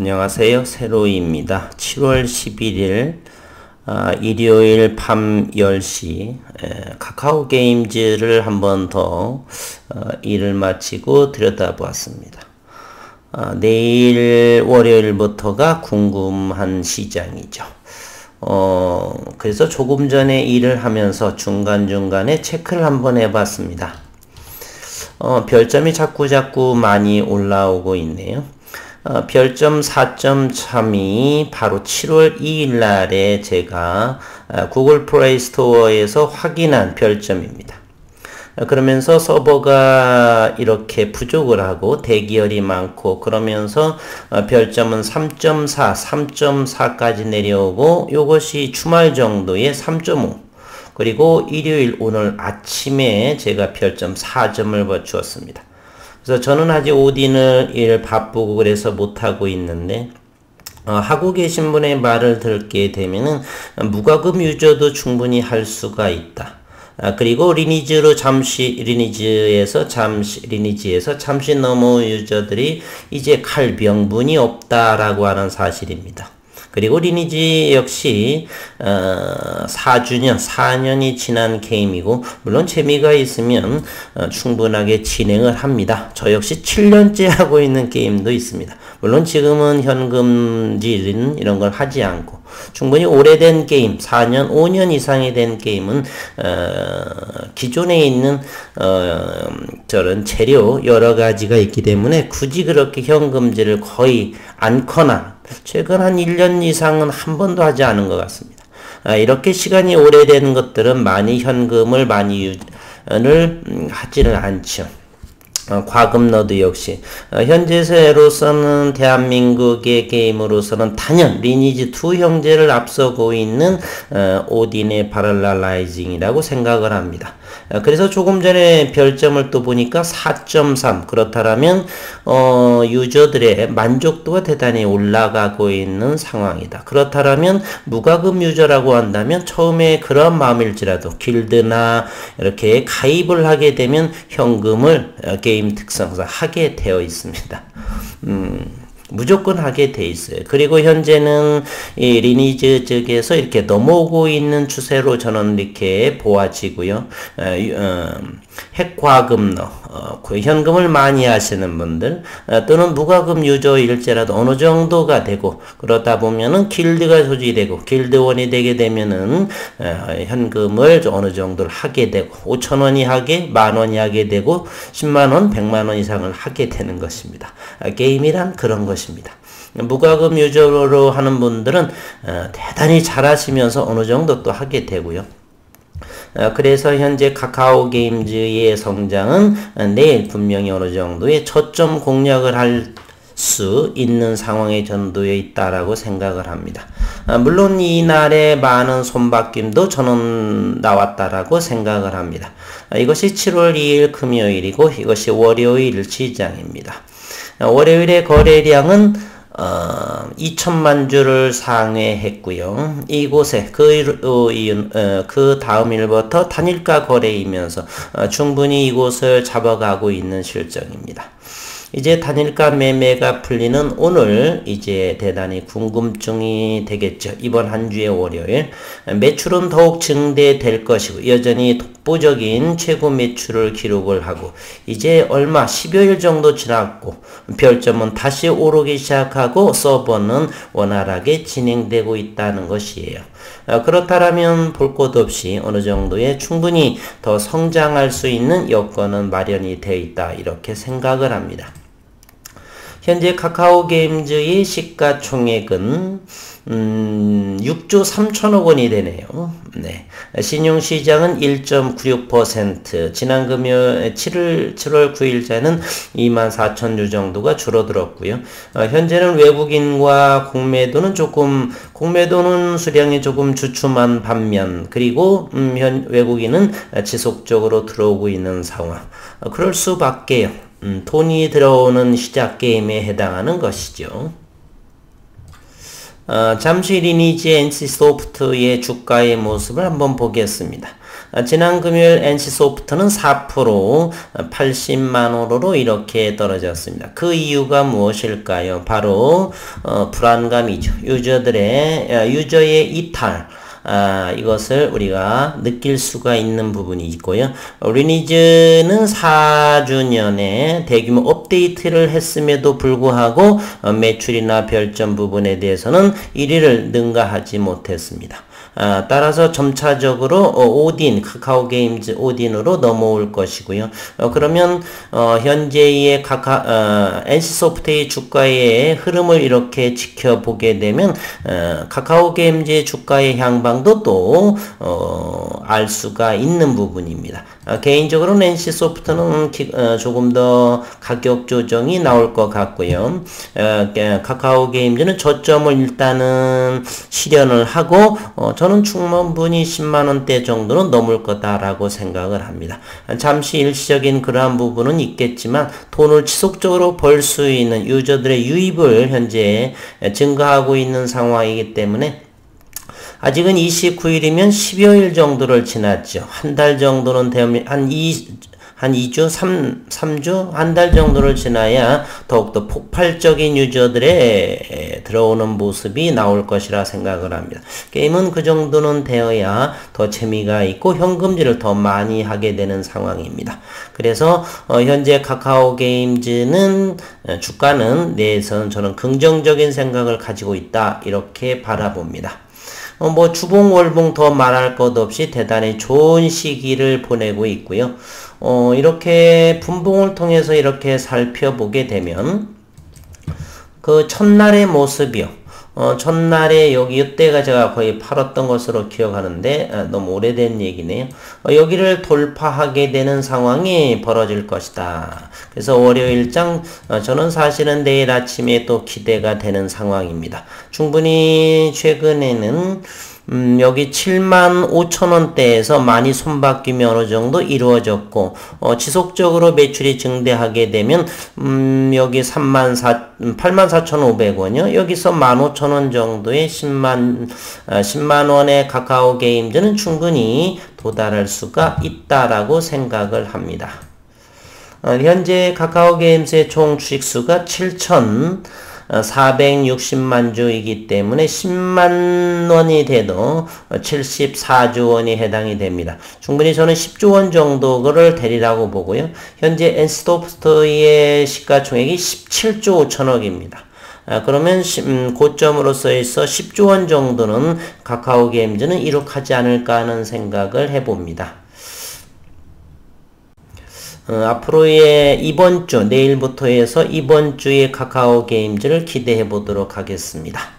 안녕하세요. 세로이입니다. 7월 11일 일요일 밤 10시 카카오 게임즈를 한 번 더 일을 마치고 들여다보았습니다. 내일 월요일부터가 궁금한 시장이죠. 그래서 조금 전에 일을 하면서 중간중간에 체크를 한번 해봤습니다. 별점이 자꾸 많이 올라오고 있네요. 별점 4.3이 바로 7월 2일 날에 제가 구글 플레이 스토어에서 확인한 별점입니다. 그러면서 서버가 이렇게 부족을 하고 대기열이 많고 그러면서 별점은 3.4, 3.4까지 내려오고 이것이 주말 정도에 3.5 그리고 일요일 오늘 아침에 제가 별점 4점을 주었습니다. 그래서 저는 아직 오딘을 일 바쁘고 그래서 못하고 있는데 하고 계신 분의 말을 듣게 되면은 무과금 유저도 충분히 할 수가 있다. 그리고 리니지에서 잠시 넘어 유저들이 이제 갈 명분이 없다라고 하는 사실입니다. 그리고 리니지 역시 4년이 지난 게임이고 물론 재미가 있으면 충분하게 진행을 합니다. 저 역시 7년째 하고 있는 게임도 있습니다. 물론 지금은 현금질은 이런 걸 하지 않고 충분히 오래된 게임, 4년, 5년 이상이 된 게임은 기존에 있는 저런 재료 여러 가지가 있기 때문에 굳이 그렇게 현금질을 거의 않거나 최근 한 1년 이상은 한 번도 하지 않은 것 같습니다. 이렇게 시간이 오래된 것들은 많이 현금을 많이 하지는 않죠. 과금너드 역시 현재로서는 대한민국의 게임으로서는 단연 리니지2 형제를 앞서고 있는 오딘의 파랄라라이징이라고 생각을 합니다. 그래서 조금 전에 별점을 또 보니까 4.3 그렇다면 유저들의 만족도가 대단히 올라가고 있는 상황이다. 그렇다면 무과금 유저라고 한다면 처음에 그런 마음일지라도 길드나 이렇게 가입을 하게 되면 현금을 게임 특성상 하게 되어 있습니다. 무조건 하게 돼 있어요. 그리고 현재는 이 리니지 쪽에서 이렇게 넘어오고 있는 추세로 저는 이렇게 보아지고요. 핵과금러, 현금을 많이 하시는 분들 또는 무과금 유저일지라도 어느 정도가 되고 그러다 보면은 길드가 조직되고 길드원이 되게 되면은 현금을 어느 정도를 하게 되고 5,000원이 하게 10,000원이 하게 되고 10만원, 100만원 이상을 하게 되는 것입니다. 게임이란 그런 것입니다. 무과금 유저로 하는 분들은 대단히 잘하시면서 어느 정도 또 하게 되고요. 그래서 현재 카카오 게임즈의 성장은 내일 분명히 어느 정도의 초점 공략을 할 수 있는 상황에 전도해 있다라고 생각을 합니다. 물론 이날에 많은 손바뀜도 저는 나왔다라고 생각을 합니다. 이것이 7월 2일 금요일이고 이것이 월요일 시장입니다. 월요일의 거래량은 2천만 주를 상회했고요. 이곳에 그 다음 일부터 단일가 거래이면서 충분히 이곳을 잡아가고 있는 실정입니다. 이제 단일가 매매가 풀리는 오늘 이제 대단히 궁금증이 되겠죠. 이번 한 주의 월요일 매출은 더욱 증대될 것이고 여전히 독보적인 최고 매출을 기록을 하고 이제 얼마 10여일 정도 지났고 별점은 다시 오르기 시작하고 서버는 원활하게 진행되고 있다는 것이에요. 그렇다면 볼 것 없이 어느 정도의 충분히 더 성장할 수 있는 여건은 마련이 되어 있다 이렇게 생각을 합니다. 현재 카카오 게임즈의 시가총액은 6조 3천억 원이 되네요. 네. 신용시장은 1.96%, 지난 금요일 7월 9일자는 24,000주 정도가 줄어들었고요. 현재는 외국인과 공매도는 수량이 조금 주춤한 반면, 그리고 외국인은 지속적으로 들어오고 있는 상황. 그럴 수밖에요. 돈이 들어오는 시작 게임에 해당하는 것이죠. 잠시 리니지 NC소프트의 주가의 모습을 한번 보겠습니다. 지난 금요일 NC소프트는 4% 80만원으로 이렇게 떨어졌습니다. 그 이유가 무엇일까요? 바로 불안감이죠. 유저의 이탈, 이것을 우리가 느낄 수가 있는 부분이 있고요. 리니지는 4주년에 대규모 업데이트를 했음에도 불구하고 매출이나 별점 부분에 대해서는 1위를 능가하지 못했습니다. 따라서 점차적으로 오딘, 카카오게임즈 오딘으로 넘어올 것이고요. 그러면 현재의 NC소프트의 주가의 흐름을 이렇게 지켜보게 되면 카카오게임즈의 주가의 향방도 또 알 수가 있는 부분입니다. 개인적으로는 NC소프트는 조금 더 가격 조정이 나올 것 같고요. 카카오게임즈는 저점을 일단은 실현을 하고 저는 충분히 10만원대 정도는 넘을 거다라고 생각을 합니다. 잠시 일시적인 그러한 부분은 있겠지만 돈을 지속적으로 벌 수 있는 유저들의 유입을 현재 증가하고 있는 상황이기 때문에 아직은 29일이면 10여일 정도를 지났죠. 한 달 정도는 되면 한 2주, 3주, 한 달 정도를 지나야 더욱더 폭발적인 유저들의 들어오는 모습이 나올 것이라 생각을 합니다. 게임은 그 정도는 되어야 더 재미가 있고 현금질을 더 많이 하게 되는 상황입니다. 그래서 현재 카카오게임즈는 주가는 내에서는 저는 긍정적인 생각을 가지고 있다 이렇게 바라봅니다. 주봉 월봉 더 말할 것 없이 대단히 좋은 시기를 보내고 있고요. 이렇게 분봉을 통해서 이렇게 살펴보게 되면 그 첫날의 모습이요. 첫날에 이때가 제가 거의 팔았던 것으로 기억하는데 너무 오래된 얘기네요. 여기를 돌파하게 되는 상황이 벌어질 것이다. 그래서 월요일장 저는 사실은 내일 아침에 또 기대가 되는 상황입니다. 충분히 최근에는 여기 75,000원대에서 많이 손바뀜이 어느 정도 이루어졌고 지속적으로 매출이 증대하게 되면 여기 84,500원이요. 여기서 15,000원 정도의 10만원의 카카오게임즈는 충분히 도달할 수가 있다라고 생각을 합니다. 현재 카카오게임즈의 총 주식수가 7,460만 주이기 때문에 10만 원이 돼도 74조 원이 해당이 됩니다. 충분히 저는 10조 원 정도를 되리라고 보고요. 현재 NC소프트의 시가총액이 17조 5천억입니다. 그러면 고점으로서에서 10조 원 정도는 카카오게임즈는 이룩하지 않을까 하는 생각을 해봅니다. 앞으로의 이번 주, 내일부터 해서 이번 주의 카카오게임즈를 기대해 보도록 하겠습니다.